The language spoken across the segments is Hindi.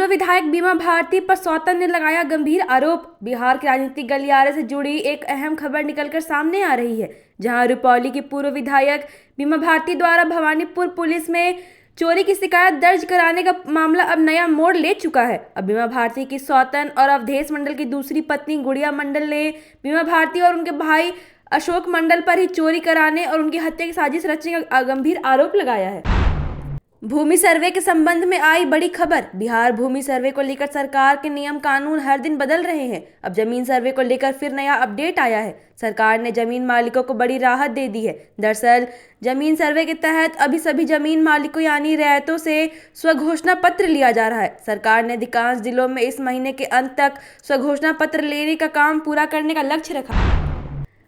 विधायक बीमा भारती पर सौतन ने लगाया गंभीर आरोप। बिहार के राजनीतिक गलियारे से जुड़ी एक अहम खबर निकलकर सामने आ रही है, जहां रुपौली की पूर्व विधायक बीमा भारती द्वारा भवानीपुर पुलिस में चोरी की शिकायत दर्ज कराने का मामला अब नया मोड़ ले चुका है। अब बीमा भारती की सौतन और अवधेश मंडल की दूसरी पत्नी गुड़िया मंडल ने बीमा भारती और उनके भाई अशोक मंडल पर ही चोरी कराने और उनकी हत्या की साजिश रचने का गंभीर आरोप लगाया है। भूमि सर्वे के संबंध में आई बड़ी खबर। बिहार भूमि सर्वे को लेकर सरकार के नियम कानून हर दिन बदल रहे हैं। अब जमीन सर्वे को लेकर फिर नया अपडेट आया है। सरकार ने जमीन मालिकों को बड़ी राहत दे दी है। दरअसल जमीन सर्वे के तहत अभी सभी जमीन मालिकों यानी रैयतों से स्वघोषणा पत्र लिया जा रहा है। सरकार ने अधिकांश जिलों में इस महीने के अंत तक स्वघोषणा पत्र लेने का काम पूरा करने का लक्ष्य रखा।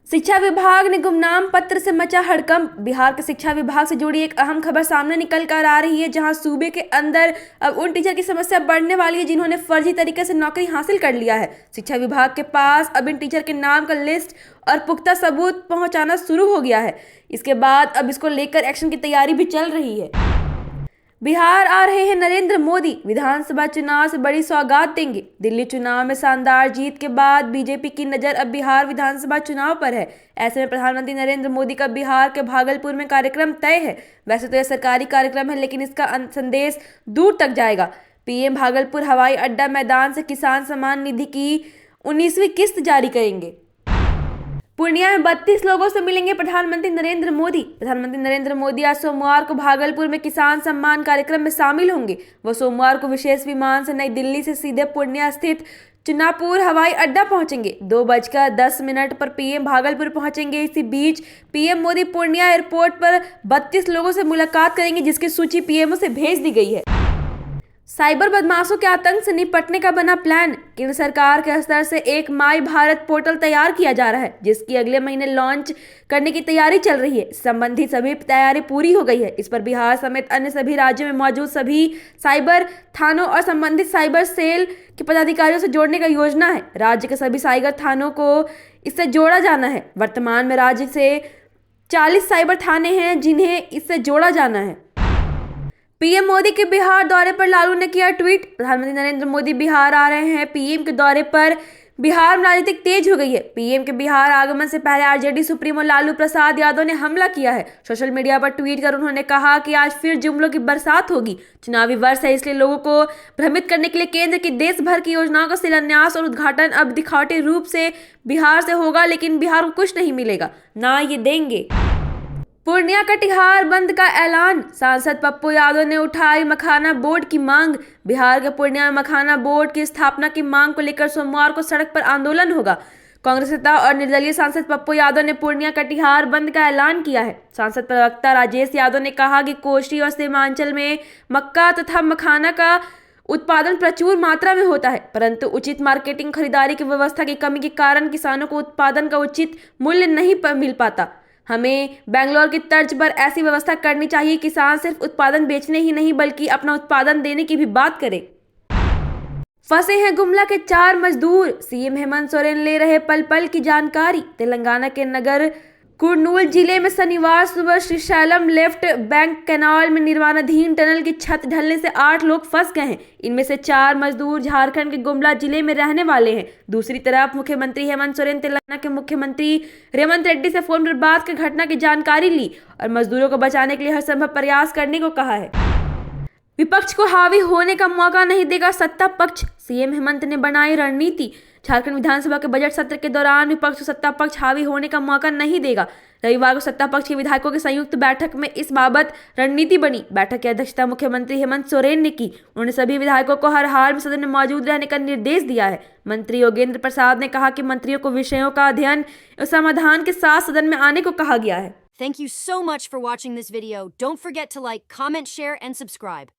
शिक्षा विभाग ने गुमनाम पत्र से मचा हड़कंप। बिहार के शिक्षा विभाग से जुड़ी एक अहम खबर सामने निकल कर आ रही है, जहां सूबे के अंदर अब उन टीचर की समस्या बढ़ने वाली है जिन्होंने फर्जी तरीके से नौकरी हासिल कर लिया है। शिक्षा विभाग के पास अब इन टीचर के नाम का लिस्ट और पुख्ता सबूत पहुंचाना शुरू हो गया है। इसके बाद अब इसको लेकर एक्शन की तैयारी भी चल रही है। बिहार आ रहे हैं नरेंद्र मोदी, विधानसभा चुनाव से बड़ी सौगात देंगे। दिल्ली चुनाव में शानदार जीत के बाद बीजेपी की नजर अब बिहार विधानसभा चुनाव पर है। ऐसे में प्रधानमंत्री नरेंद्र मोदी का बिहार के भागलपुर में कार्यक्रम तय है। वैसे तो यह सरकारी कार्यक्रम है, लेकिन इसका संदेश दूर तक जाएगा। पीएम भागलपुर हवाई अड्डा मैदान से किसान सम्मान निधि की 19वीं किस्त जारी करेंगे। पूर्णिया में 32 लोगों से मिलेंगे प्रधानमंत्री नरेंद्र मोदी। प्रधानमंत्री नरेंद्र मोदी आज सोमवार को भागलपुर में किसान सम्मान कार्यक्रम में शामिल होंगे। वो सोमवार को विशेष विमान से नई दिल्ली से सीधे पूर्णिया स्थित चुनापुर हवाई अड्डा पहुंचेंगे। 2:10 पर पीएम भागलपुर पहुंचेंगे। इसी बीच पीएम मोदी पूर्णिया एयरपोर्ट पर 32 लोगों से मुलाकात करेंगे, जिसकी सूची पीएमओ से भेज दी गई है। साइबर बदमाशों के आतंक से निपटने का बना प्लान। केंद्र सरकार के स्तर से एक माई भारत पोर्टल तैयार किया जा रहा है, जिसकी अगले महीने लॉन्च करने की तैयारी चल रही है। संबंधी सभी तैयारी पूरी हो गई है। इस पर बिहार समेत अन्य सभी राज्यों में मौजूद सभी साइबर थानों और संबंधित साइबर सेल के पदाधिकारियों से जोड़ने का योजना है। राज्य के सभी साइबर थानों को इससे जोड़ा जाना है। वर्तमान में राज्य से 40 साइबर थाने हैं जिन्हें इससे जोड़ा जाना है। पीएम मोदी के बिहार दौरे पर लालू ने किया ट्वीट। प्रधानमंत्री नरेंद्र मोदी बिहार आ रहे हैं। पीएम के दौरे पर बिहार में राजनीति तेज हो गई है। पीएम के बिहार आगमन से पहले आरजेडी सुप्रीमो लालू प्रसाद यादव ने हमला किया है। सोशल मीडिया पर ट्वीट कर उन्होंने कहा कि आज फिर जुमलों की बरसात होगी। चुनावी वर्ष है, इसलिए लोगों को भ्रमित करने के लिए केंद्र की देश भर की योजनाओं का शिलान्यास और उद्घाटन अब दिखावटी रूप से बिहार से होगा, लेकिन बिहार को कुछ नहीं मिलेगा, ना ये देंगे। पूर्णिया कटिहार बंद का ऐलान। सांसद पप्पू यादव ने उठाई मखाना बोर्ड की मांग। बिहार के पूर्णिया में मखाना बोर्ड की स्थापना की मांग को लेकर सोमवार को सड़क पर आंदोलन होगा। कांग्रेस नेता और निर्दलीय सांसद पप्पू यादव ने पूर्णिया कटिहार बंद का ऐलान किया है। सांसद प्रवक्ता राजेश यादव ने कहा कि कोशी और सीमांचल में मक्का तथा मखाना का उत्पादन प्रचुर मात्रा में होता है, परंतु उचित मार्केटिंग खरीदारी की व्यवस्था की कमी के कारण किसानों को उत्पादन का उचित मूल्य नहीं मिल पाता। हमें बेंगलोर की तर्ज पर ऐसी व्यवस्था करनी चाहिए। किसान सिर्फ उत्पादन बेचने ही नहीं बल्कि अपना उत्पादन देने की भी बात करे। फंसे हैं गुमला के 4 मजदूर। सीएम हेमंत सोरेन ले रहे पल पल की जानकारी। तेलंगाना के नगर कुर्नूल जिले में शनिवार सुबह श्रीशैलम लेफ्ट बैंक कैनाल में निर्माणाधीन टनल की छत ढलने से 8 लोग फंस गए हैं। इनमें से 4 मजदूर झारखंड के गुमला जिले में रहने वाले हैं। दूसरी तरफ मुख्यमंत्री हेमंत सोरेन तेलंगाना के मुख्यमंत्री रेवंत रेड्डी से फोन पर बात कर घटना की जानकारी ली और मजदूरों को बचाने के लिए हर संभव प्रयास करने को कहा है। विपक्ष को हावी होने का मौका नहीं देगा सत्ता पक्ष। सीएम हेमंत ने बनाई रणनीति। झारखंड विधानसभा के बजट सत्र के दौरान विपक्ष को सत्ता पक्ष हावी होने का मौका नहीं देगा। रविवार को सत्ता पक्ष के विधायकों की संयुक्त बैठक में इस बाबत रणनीति बनी। बैठक की अध्यक्षता मुख्यमंत्री हेमंत सोरेन ने की। उन्होंने सभी विधायकों को हर हाल में सदन में मौजूद रहने का निर्देश दिया है। मंत्री योगेंद्र प्रसाद ने कहा कि मंत्रियों को विषयों का अध्ययन और समाधान के साथ सदन में आने को कहा गया है। Thank you so much for watching this video. Don't forget to like, comment, share, and subscribe.